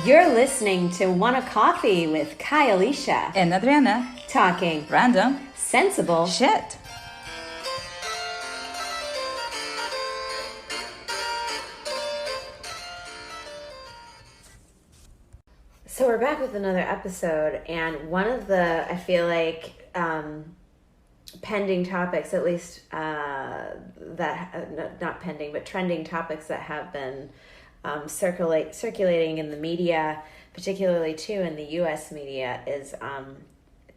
You're listening to Wanna Coffee with Kai Alicia. And Adriana. Talking random, sensible shit. So we're back with another episode, and one of the, I feel like, pending topics, at least not pending, but trending topics that have been circulating in the media, particularly too in the U.S. media, is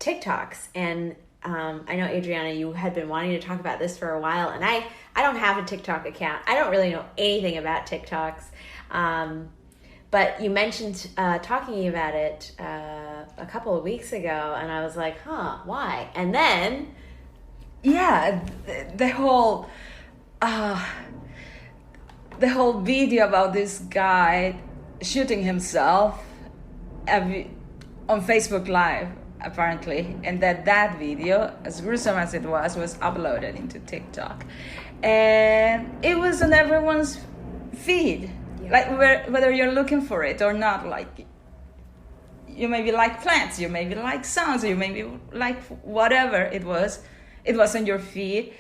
TikToks. And I know, Adriana, you had been wanting to talk about this for a while, and I don't have a TikTok account. I don't really know anything about TikToks. But you mentioned talking about it a couple of weeks ago, and I was like, why? And then... Yeah, the whole video about this guy shooting himself on Facebook Live, apparently, and that video, as gruesome as it was uploaded into TikTok, and it was on everyone's feed. Yeah. Like whether you're looking for it or not, like you maybe like plants, you maybe like sounds, you maybe like whatever it was on your feed.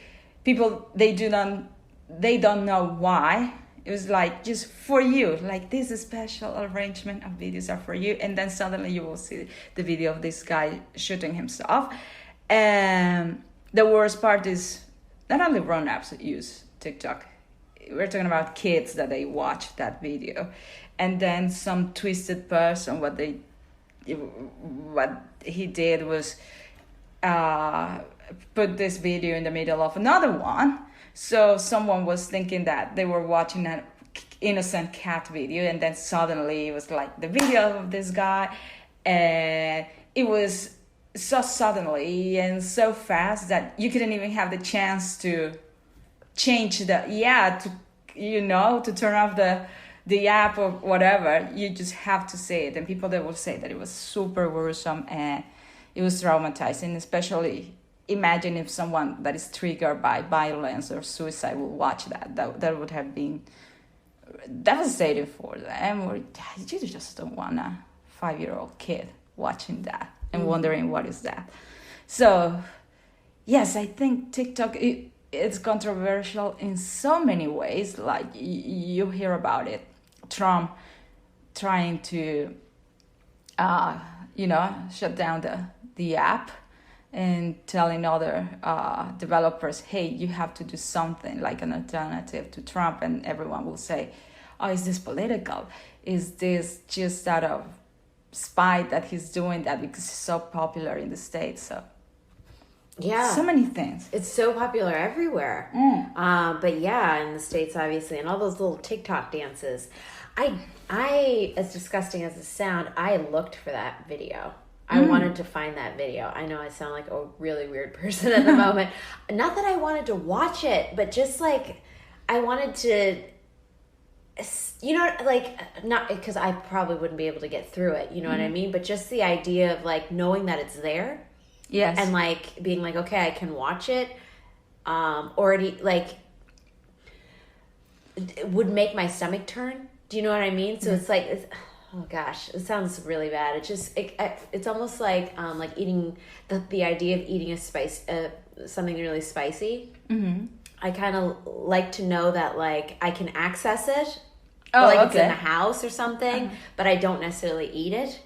People, they don't know why. It was like just for you, like this special arrangement of videos are for you, and then suddenly you will see the video of this guy shooting himself. And the worst part is not only grown-ups use TikTok. We're talking about kids that they watch that video, and then some twisted person, what he did was put this video in the middle of another one. So someone was thinking that they were watching an innocent cat video, and then suddenly it was like the video of this guy, and it was so suddenly and so fast that you couldn't even have the chance to change to turn off the app or whatever. You just have to say it, and people that will say that it was super worrisome and it was traumatizing. Especially imagine if someone that is triggered by violence or suicide will watch that would have been devastating for them. Or you just don't want a 5-year-old kid watching that and wondering what is that. So yes, I think TikTok, it's controversial in so many ways. Like you hear about it, Trump trying to shut down the app and telling other developers, hey, you have to do something like an alternative to Trump. And everyone will say, oh, is this political? Is this just out of spite that he's doing that because he's so popular in the States? So yeah, so many things. It's so popular everywhere. But yeah, in the States, obviously, and all those little TikTok dances. I as disgusting as it sounds, I looked for that video. I wanted to find that video. I know I sound like a really weird person at the moment. Not that I wanted to watch it, but just like I wanted to, not because I probably wouldn't be able to get through it. You know what I mean? But just the idea of like knowing that it's there. Yes. And like being like, okay, I can watch it. Already like it would make my stomach turn. Do you know what I mean? So it's like, oh gosh, it sounds really bad. It's almost like eating the idea of eating something really spicy. Mm-hmm. I kind of like to know that like I can access it. It's in the house or something, but I don't necessarily eat it.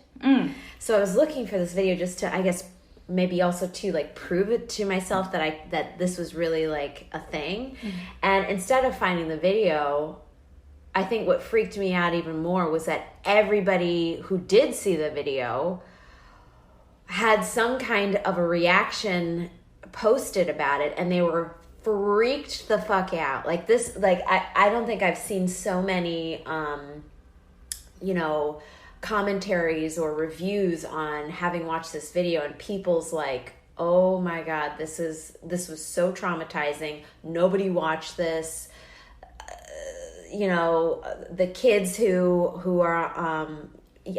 So I was looking for this video just to, I guess, maybe also to like prove it to myself that this was really like a thing. And instead of finding the video, I think what freaked me out even more was that everybody who did see the video had some kind of a reaction posted about it, and they were freaked the fuck out. Like this, like I don't think I've seen so many commentaries or reviews on having watched this video, and people's like, oh my god, this was so traumatizing, nobody watched this. The kids who are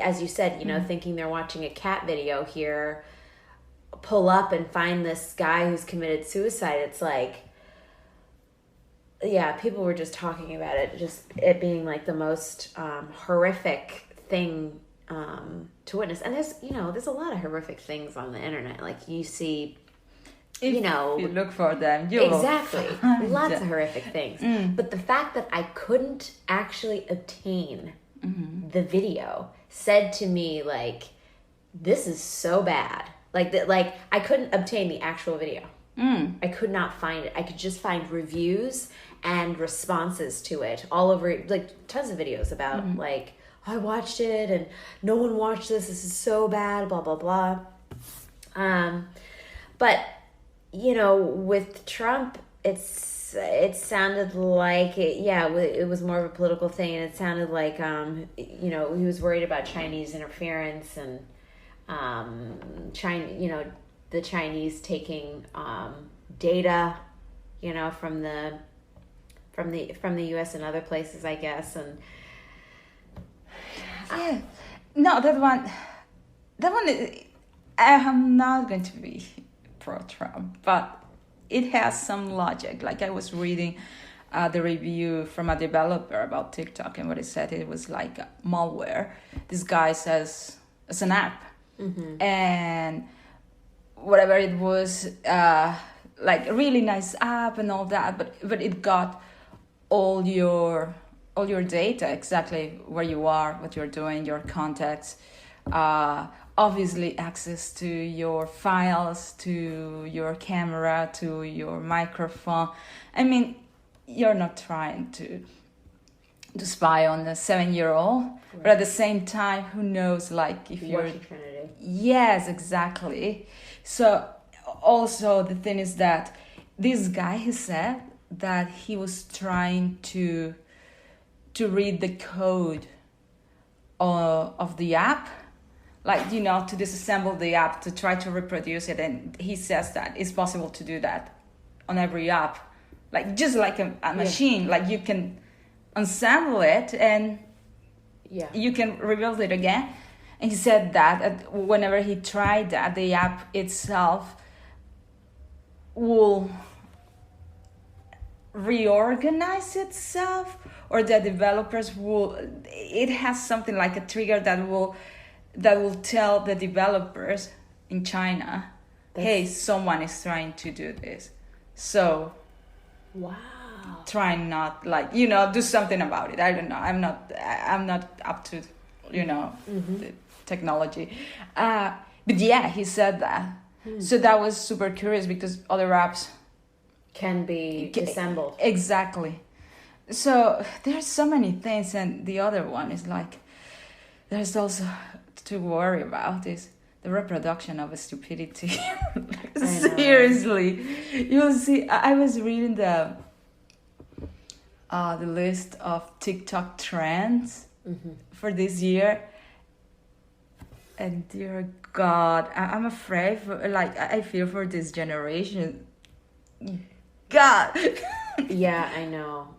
as you said, thinking they're watching a cat video here, pull up and find this guy who's committed suicide. It's like, yeah, people were just talking about it, just it being like the most horrific thing to witness. And there's a lot of horrific things on the internet. Like you see, If you look for them, you exactly will find lots them. of horrific things. But the fact that I couldn't actually obtain the video said to me, like, this is so bad. Like that, like I couldn't obtain the actual video. I could not find it. I could just find reviews and responses to it all over, like tons of videos about like, I watched it and no one watched this. This is so bad, blah, blah, blah. But, with Trump, it sounded like, it was more of a political thing. And it sounded like, he was worried about Chinese interference and China, the Chinese taking data, from the U.S. and other places, I guess, and no, that one. I am not going to be pro-Trump, but it has some logic. Like I was reading the review from a developer about TikTok, and what he said, it was like malware. This guy says it's an app, and whatever it was, like a really nice app and all that, but it got all your data, exactly where you are, what you're doing, your contacts, obviously access to your files, to your camera, to your microphone. I mean, you're not trying to spy on a 7-year-old, right. But at the same time, who knows, like if you're... What you're trying to do. Yes, exactly. So also the thing is that this guy, he said that he was trying to read the code of the app, like, to disassemble the app, to try to reproduce it. And he says that it's possible to do that on every app, like just like a machine, like you can ensemble it and you can rebuild it again. And he said that whenever he tried that, the app itself will reorganize itself, or the developers will, it has something like a trigger that will tell the developers in China, hey, someone is trying to do this, so wow, try not, like, do something about it. I don't know, I'm not up to the technology, but he said that. So that was super curious, because other apps can be assembled. Exactly. So there's so many things, and the other one is like, there's also to worry about is the reproduction of a stupidity. Seriously, you'll see. I was reading the list of TikTok trends for this year, and dear God, I'm afraid I feel for this generation. God. Yeah, I know.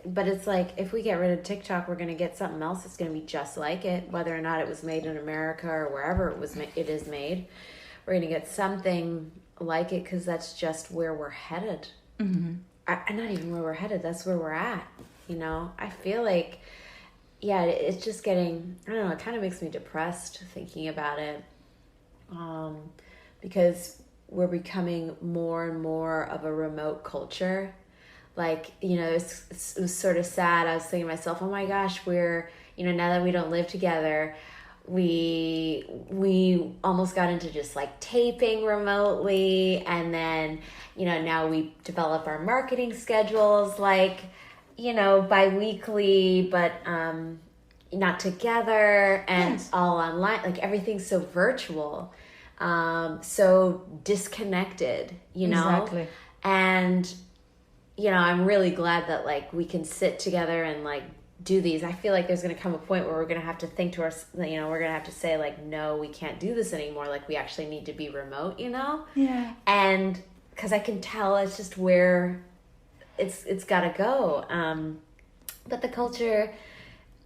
But it's like, if we get rid of TikTok, we're going to get something else that's going to be just like it, whether or not it was made in America or wherever it is made. We're going to get something like it, because that's just where we're headed. Not even where we're headed, that's where we're at. I feel like, it's just getting, I don't know, it kind of makes me depressed thinking about it, because we're becoming more and more of a remote culture. Like, it was sort of sad. I was thinking to myself, oh my gosh, we're, now that we don't live together, we almost got into just like taping remotely. And then, now we develop our marketing schedules, like, bi-weekly, but not together, and all online. Like, everything's so virtual, so disconnected, Exactly. And I'm really glad that like we can sit together and like do these. I feel like there's going to come a point where we're going to have to think to our, we're going to have to say like, no, we can't do this anymore. Like, we actually need to be remote, Yeah. And because I can tell it's just where it's got to go. But the culture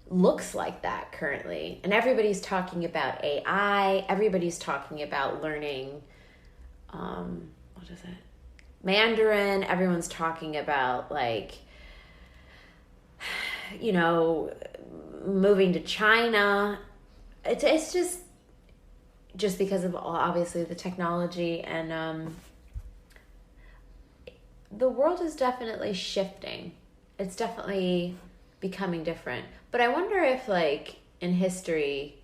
looks like that currently, and everybody's talking about AI. Everybody's talking about learning, what is it? Mandarin. Everyone's talking about like you know, moving to China. It's just because of obviously the technology, and the world is definitely shifting. It's definitely becoming different. But I wonder if, like, in history,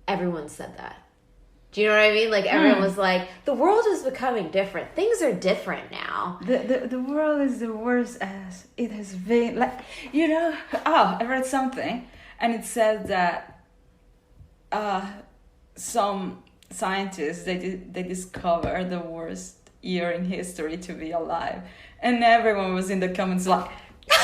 everyone said that. Do you know what I mean? Like, everyone was like, the world is becoming different. Things are different now. The world is the worst as it has been. Like, you know, I read something, and it said that some scientists, they discovered the worst year in history to be alive, and everyone was in the comments like,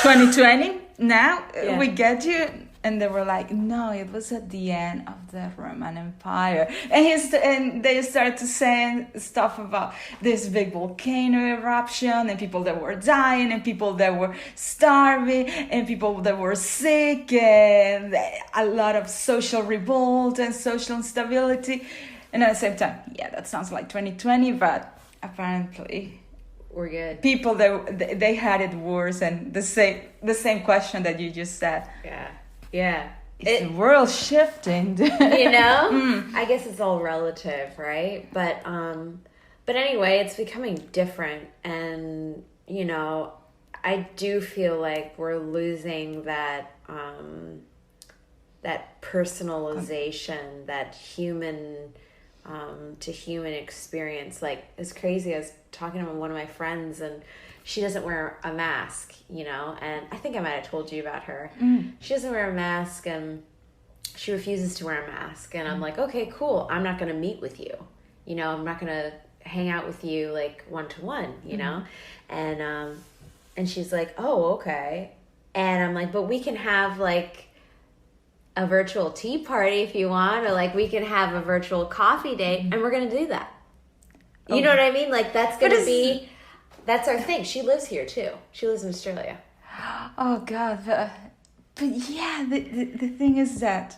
2020 now. Yeah. We get you. And they were like, no, it was at the end of the Roman Empire. And they started to say stuff about this big volcano eruption, and people that were dying, and people that were starving, and people that were sick, and a lot of social revolt and social instability. And at the same time, yeah, that sounds like 2020, but apparently We're good. people they had it worse, and the same question that you just said. Yeah. It's the world shifting. You know? I guess it's all relative, right? But anyway, it's becoming different, and, you know, I do feel like we're losing that that personalization, that human to human experience. Like, it's crazy. I was talking to one of my friends, and she doesn't wear a mask, you know, and I think I might have told you about her. She doesn't wear a mask, and she refuses to wear a mask. And I'm like, okay, cool. I'm not going to meet with you. You know, I'm not going to hang out with you like one-to-one, you know? And she's like, oh, okay. And I'm like, but we can have like a virtual tea party if you want, or like we can have a virtual coffee date, and we're going to do that. You know what I mean? Like, that's going to be... That's our thing. She lives here too. She lives in Australia. Oh God, but yeah, the thing is that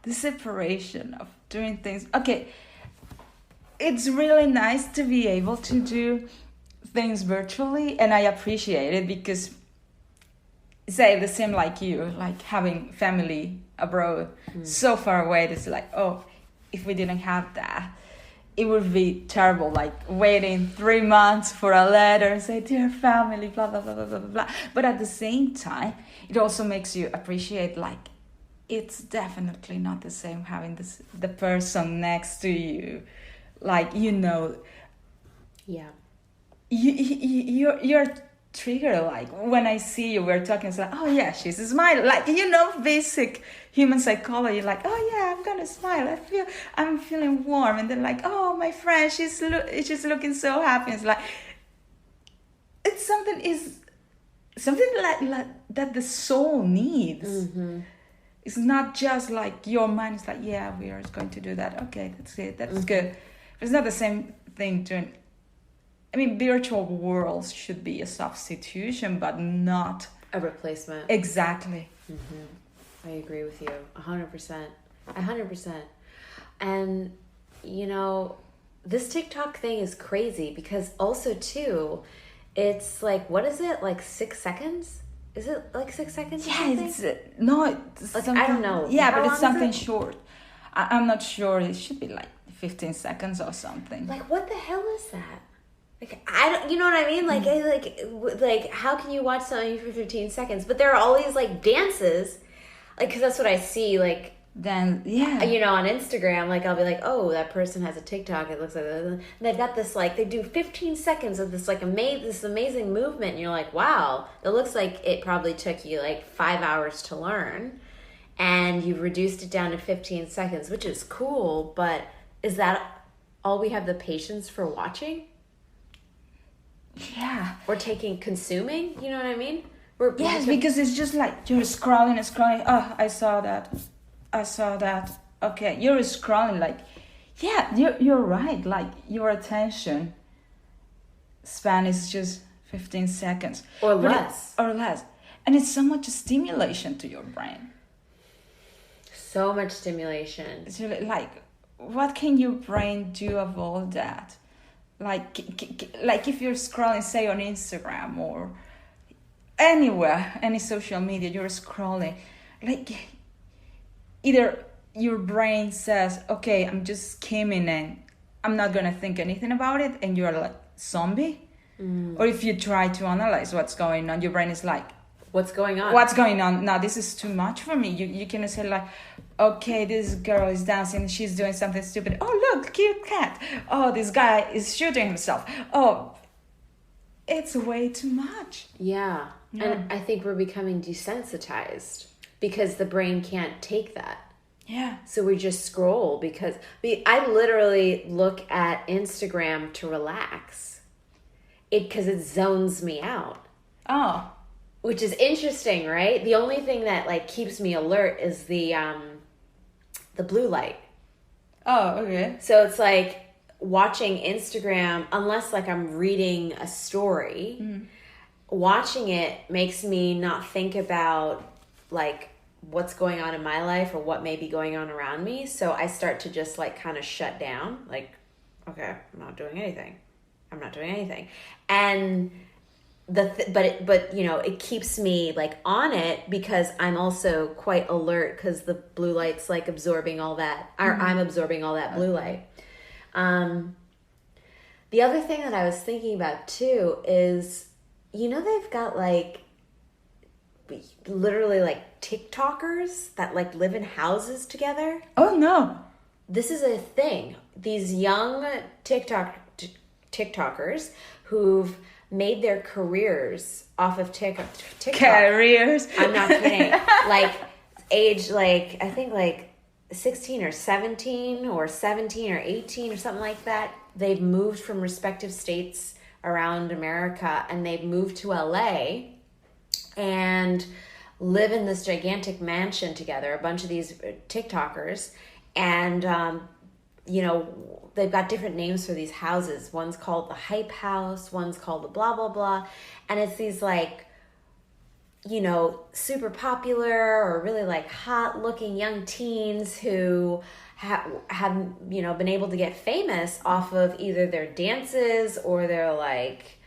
the separation of doing things. Okay, it's really nice to be able to do things virtually, and I appreciate it because, say the same like you, like having family abroad so far away. It's like, oh, if we didn't have that, it would be terrible, like waiting 3 months for a letter and say, dear family, blah, blah, blah, blah, blah, blah. But at the same time, it also makes you appreciate, like, it's definitely not the same having the person next to you. Like, you know, yeah, you're triggered. Like, when I see you, we're talking, it's like, oh yeah, she's smiling. Like, you know, basic human psychology, like, oh yeah, I'm gonna smile. I'm feeling warm, and then like, oh, my friend, she's looking so happy. It's like, it's something like that the soul needs. It's not just like your mind is like, yeah, we are going to do that. Okay, that's it. That's good. It's not the same thing doing. I mean, virtual worlds should be a substitution, but not a replacement. Exactly. I agree with you 100%. 100%. And, you know, this TikTok thing is crazy because also, too, it's like, what is it? Like 6 seconds? Is it like 6 seconds? Yeah, it's like, I don't know. Yeah, but it's something short. I'm not sure. It should be like 15 seconds or something. Like, what the hell is that? Like, I don't, you know what I mean? Like, how can you watch something for 15 seconds? But there are all these like dances, like, because that's what I see. Like, then yeah, you know, on Instagram, like I'll be like, oh, that person has a TikTok. It looks like, and they've got this like they do 15 seconds of this like amazing movement, and you're like, wow, it looks like it probably took you like 5 hours to learn, and you've reduced it down to 15 seconds, which is cool. But is that all we have the patience for watching? Yeah, or consuming, you know what I mean? Yes, because it's just like you're scrolling. Oh, I saw that. Okay, you're scrolling. Like, yeah, you're right. Like, your attention span is just 15 seconds or less, and it's so much stimulation to your brain. So much stimulation. It's really, like, what can your brain do of all that? Like if you're scrolling, say, on Instagram, or anywhere, any social media, you're scrolling, like either your brain says, okay, I'm just skimming and I'm not gonna think anything about it, and you're like zombie. Or if you try to analyze what's going on, your brain is like, what's going on? What's going on? Now this is too much for me. You can say like, okay, this girl is dancing, she's doing something stupid. Oh, look, cute cat. Oh, this guy is shooting himself. Oh, it's way too much. Yeah. And I think we're becoming desensitized because the brain can't take that. Yeah. So we just scroll because I literally look at Instagram to relax. Because it zones me out. Oh. Which is interesting, right? The only thing that like keeps me alert is the blue light. Oh, okay. So it's like watching Instagram, unless like I'm reading a story, watching it makes me not think about like what's going on in my life or what may be going on around me. So I start to just like kind of shut down. Like, okay, I'm not doing anything. And but you know, it keeps me like on it because I'm also quite alert because the blue light's like absorbing all that, or I'm absorbing all that blue light. The other thing that I was thinking about too is, you know, they've got like literally like TikTokers that like live in houses together. Oh no. This is a thing. These young TikTokers who've made their careers off of TikTok. Careers. I'm not kidding. Like age, like I think like 16 or 17 or 17 or 18 or something like that. They've moved from respective states around America and they've moved to LA and live in this gigantic mansion together, a bunch of these TikTokers. And, you know, they've got different names for these houses. One's called the Hype House, one's called the blah, blah, blah. And it's these like, you know, super popular or really like hot looking young teens who have, you know, been able to get famous off of either their dances or their like,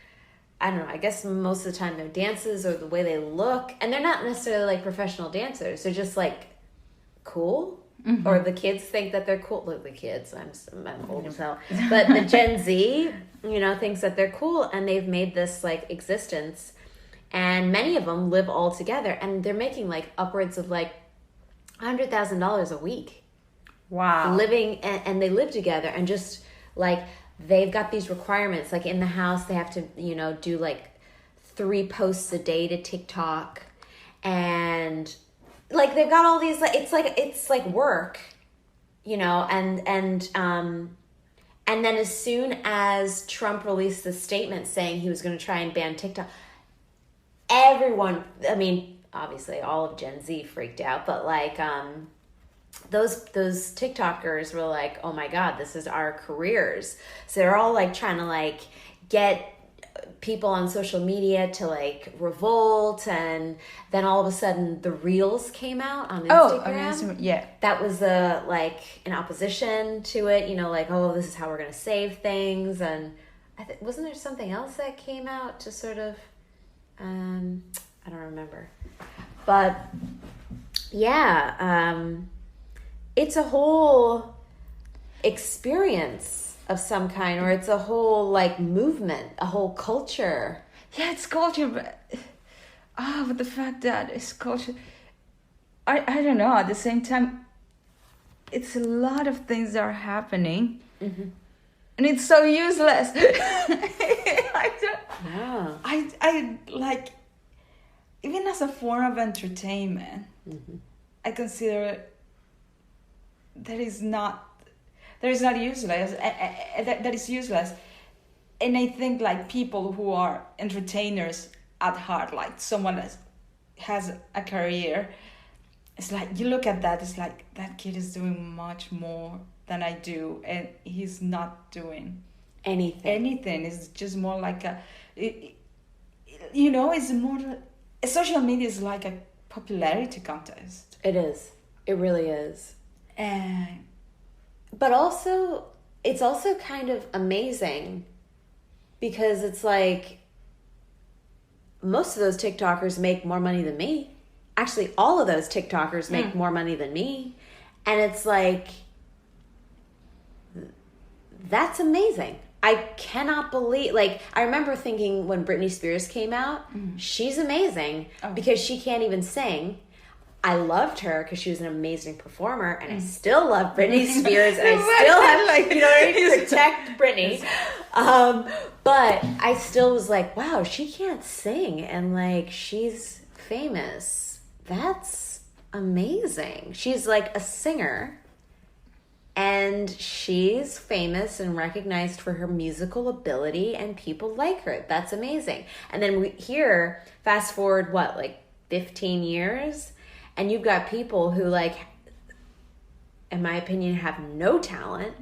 I don't know, I guess most of the time their dances or the way they look. And they're not necessarily like professional dancers. They're just like cool. Mm-hmm. Or the kids think that they're cool. Look, the kids, I'm old as hell. But the Gen Z, you know, thinks that they're cool and they've made this like existence. And many of them live all together and they're making like upwards of like $100,000 a week. Wow. Living, and they live together and just like, they've got these requirements. Like in the house, they have to, you know, do like 3 posts a day to TikTok. And like, they've got all these, like, it's like work, you know, and then as soon as Trump released the statement saying he was going to try and ban TikTok, everyone, I mean, obviously all of Gen Z freaked out, but like, those TikTokers were like, oh my God, this is our careers. So they're all like trying to like get people on social media to like revolt, and then all of a sudden the Reels came out on Instagram. Yeah. That was like an opposition to it, you know, like, oh, this is how we're going to save things. And wasn't there something else that came out to sort of, I don't remember. But yeah, it's a whole experience of some kind, or it's a whole like movement, a whole culture. Yeah, it's culture, but the fact that it's culture, I don't know. At the same time, it's a lot of things that are happening, and it's so useless. I like, even as a form of entertainment, I consider that is not useless. That is useless, and I think like people who are entertainers at heart, like someone that has a career, it's like you look at that, it's like that kid is doing much more than I do, and he's not doing anything. It's just more like you know, it's more. Social media is like a popularity contest. It is. It really is. And but also, it's also kind of amazing because it's like, most of those TikTokers make more money than me. Actually, all of those TikTokers make more money than me. And it's like, that's amazing. I cannot believe, like, I remember thinking when Britney Spears came out, she's amazing because she can't even sing. I loved her because she was an amazing performer, and I still love Britney Spears, and I still have, like, you know what I mean? Protect Britney. But I still was like, wow, she can't sing, and, like, she's famous. That's amazing. She's, like, a singer. And she's famous and recognized for her musical ability, and people like her. That's amazing. And then here, fast forward, what, like 15 years? And you've got people who, like, in my opinion, have no talent.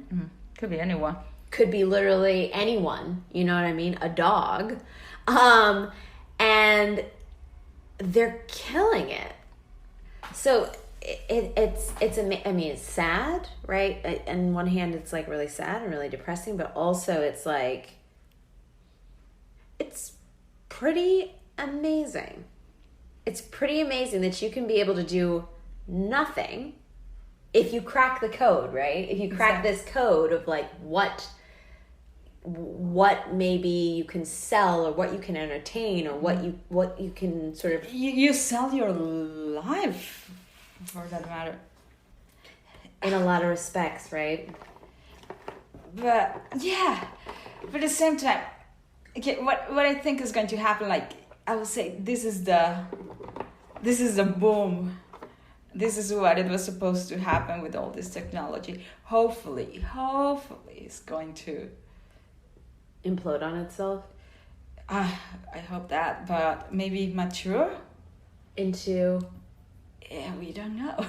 Could be anyone. Could be literally anyone. You know what I mean? A dog. And they're killing it. So it's sad, right? On one hand, it's like really sad and really depressing, but also it's like, it's pretty amazing. It's pretty amazing that you can be able to do nothing if you crack the code, right? If you crack this code of like what maybe you can sell, or what you can entertain, or what you can sort of you sell your life, for that matter, in a lot of respects, right? But yeah, but at the same time, okay, what I think is going to happen, like I will say, this is the boom. This is what it was supposed to happen with all this technology. Hopefully it's going to implode on itself. I hope that, but maybe mature into. Yeah, we don't know.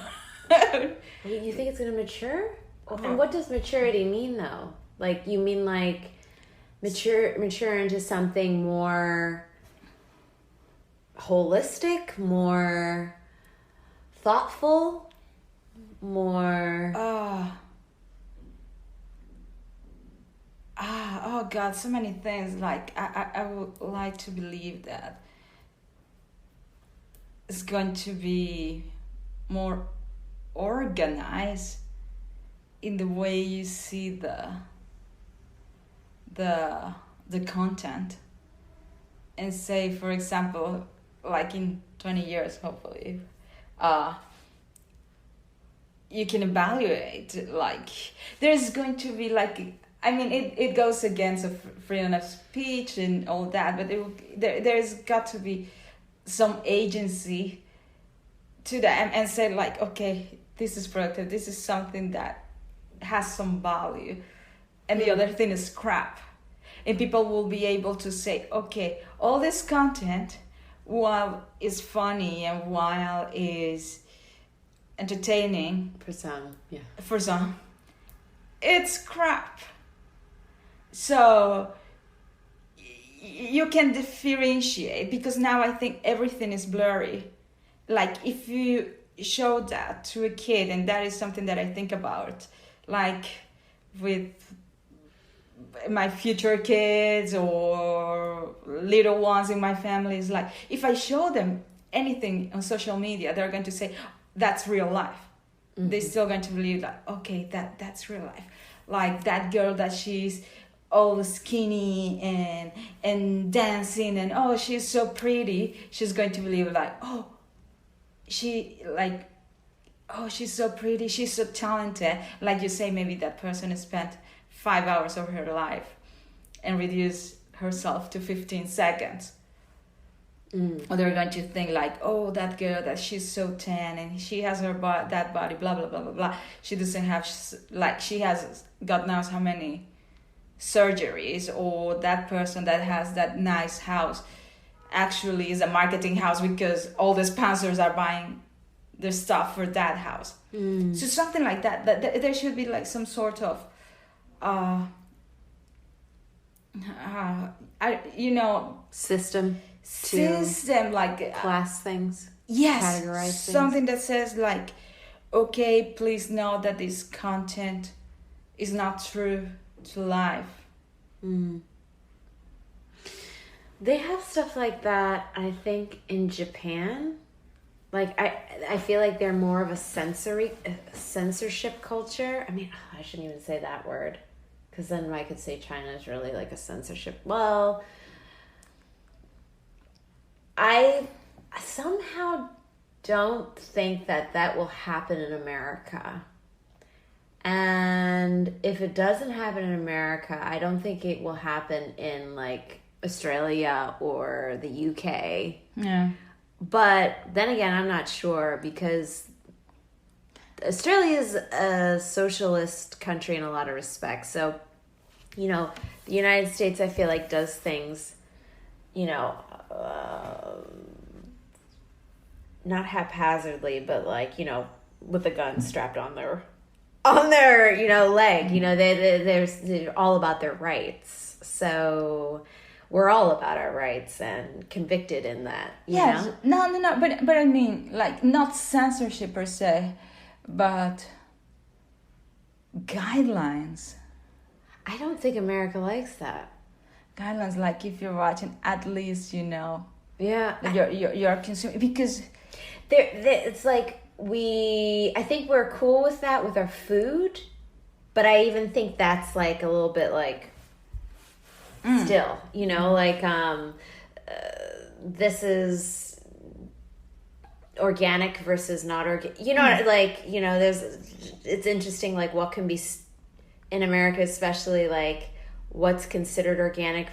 You think it's going to mature? And what does maturity mean, though? Like, you mean like mature into something more holistic, more thoughtful, more... oh God, so many things. Like, I would like to believe that it's going to be more organized in the way you see the content. And say, for example, like in 20 years, hopefully, you can evaluate, like, there's going to be like, I mean, it goes against freedom of speech and all that, but there's got to be some agency to that, and say like, okay, this is productive, this is something that has some value, and the other thing is crap. And people will be able to say, okay, all this content, while is funny and while is entertaining for some, it's crap. So you can differentiate, because now I think everything is blurry. Like, if you show that to a kid, and that is something that I think about, like with my future kids or little ones in my family, is like, if I show them anything on social media, they're going to say that's real life. They're still going to believe that, okay, that's real life. Like that girl that she's all skinny and dancing, and oh, she's so pretty, she's going to believe like, oh, she's so pretty, she's so talented. Like you say, maybe that person has spent 5 hours of her life and reduced herself to 15 seconds. Or they're going to think like, oh, that girl, that she's so tan and she has that body, blah, blah, blah, blah, blah. She doesn't have, like, she has God knows how many surgeries. Or that person that has that nice house actually is a marketing house, because all the sponsors are buying their stuff for that house. So something like that there should be like some sort of system, like class things. Yes, categorize something that says like, okay, please know that this content is not true to life. They have stuff like that, I think, in Japan. Like I feel like they're more of a censorship culture. I mean, I shouldn't even say that word, because then I could say China is really like a censorship. Well, I somehow don't think that that will happen in America. And if it doesn't happen in America, I don't think it will happen in like Australia or the UK. Yeah. But then again, I'm not sure, because Australia is a socialist country in a lot of respects. So, you know, the United States, I feel like, does things, you know, not haphazardly, but like, you know, with a gun strapped on their you know, leg. You know, they're all about their rights. So we're all about our rights and convicted in that. You know? No. But I mean, like, not censorship per se, but guidelines. I don't think America likes that. Guidelines, like if you're watching, at least you know. Yeah, You're consuming, because it's like I think we're cool with that with our food, but I even think that's like a little bit like still, you know, like this is organic versus not organic. You know, like, you know, it's interesting, like what can be in America, especially like what's considered organic.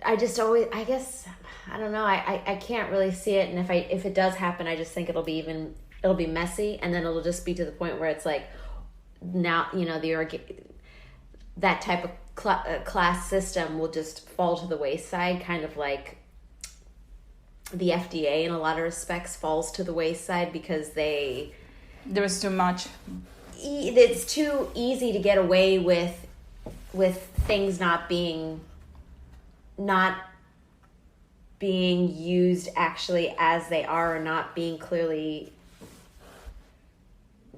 I just always, I guess, I don't know. I can't really see it. And if it does happen, I just think it'll be messy. And then it'll just be to the point where it's like, now, you know, that type of class system will just fall to the wayside, kind of like the FDA in a lot of respects falls to the wayside, because there was too much. It's too easy to get away with things not being used actually as they are, or not being clearly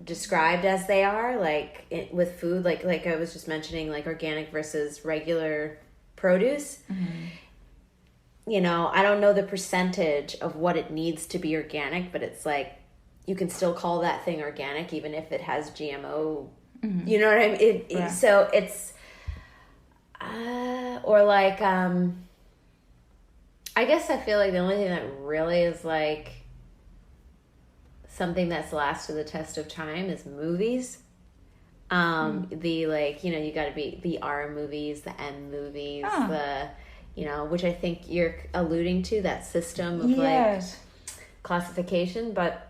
described as they are, like with food, like I was just mentioning, like organic versus regular produce. You know, I don't know the percentage of what it needs to be organic, but it's like you can still call that thing organic even if it has GMO. You know what I mean? Yeah. So it's or like I guess I feel like the only thing that really is like something that's lasted the test of time is movies. The, like, you know, you got to be the R movies, the M movies, the, you know, which I think you're alluding to, that system of like classification. But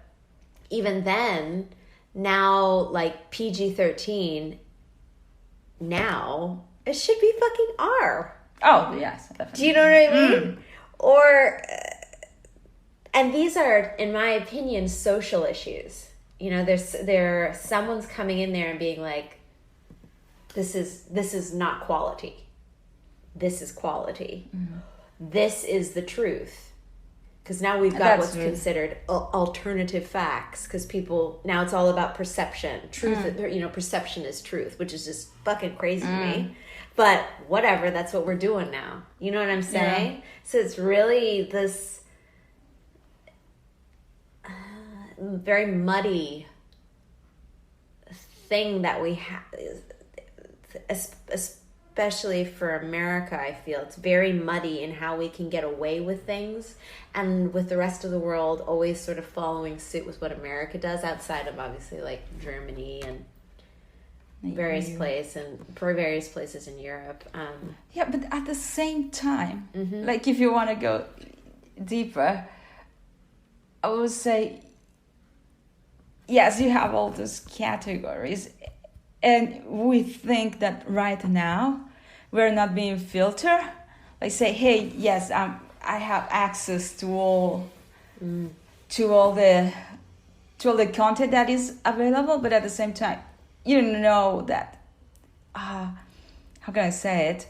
even then, now, like PG-13, now it should be fucking R. Oh yes, definitely. Do you know what I mean? Or and these are, in my opinion, social issues. You know, someone's coming in there and being like, this is not quality. This is quality. This is the truth. Because now we've got what's considered alternative facts. Because people, now it's all about perception. Truth, you know, perception is truth, which is just fucking crazy to me. But whatever, that's what we're doing now. You know what I'm saying? Yeah. So it's really this very muddy thing that we have, especially for America. I feel it's very muddy in how we can get away with things, and with the rest of the world always sort of following suit with what America does, outside of obviously like Germany and various places in Europe. Yeah, but at the same time, like if you want to go deeper, I would say, yes, you have all those categories, and we think that right now we're not being filtered. Like say, hey, yes, I have access to all the content that is available, but at the same time, you don't know that. How can I say it?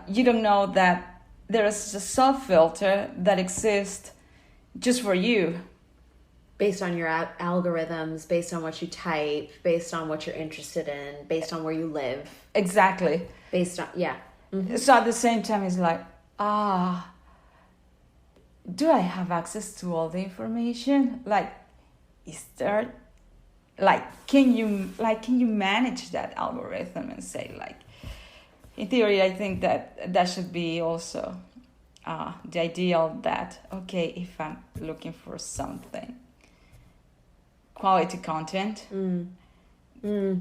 You don't know that there is a self-filter that exists just for you. Based on your algorithms, based on what you type, based on what you're interested in, based on where you live. Exactly. Based on, yeah. So at the same time, it's like, do I have access to all the information? Like, is there, can you manage that algorithm and say, like, in theory, I think that should be also the ideal that, okay, if I'm looking for something, quality content,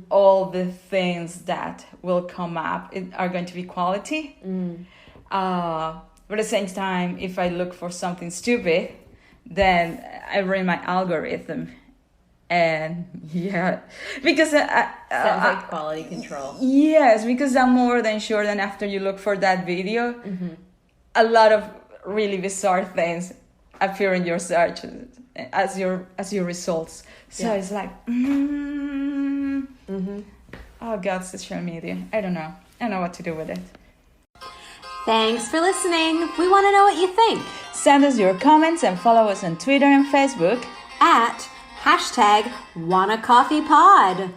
all the things that will come up are going to be quality. But at the same time, if I look for something stupid, then I ruin my algorithm. And yeah, because Sounds like quality control. Yes, because I'm more than sure that after you look for that video, a lot of really bizarre things appear in your search as your results. So it's like, oh God, social media. I don't know what to do with it. Thanks for listening. We want to know what you think. Send us your comments and follow us on Twitter and Facebook at #WannaCoffeePod.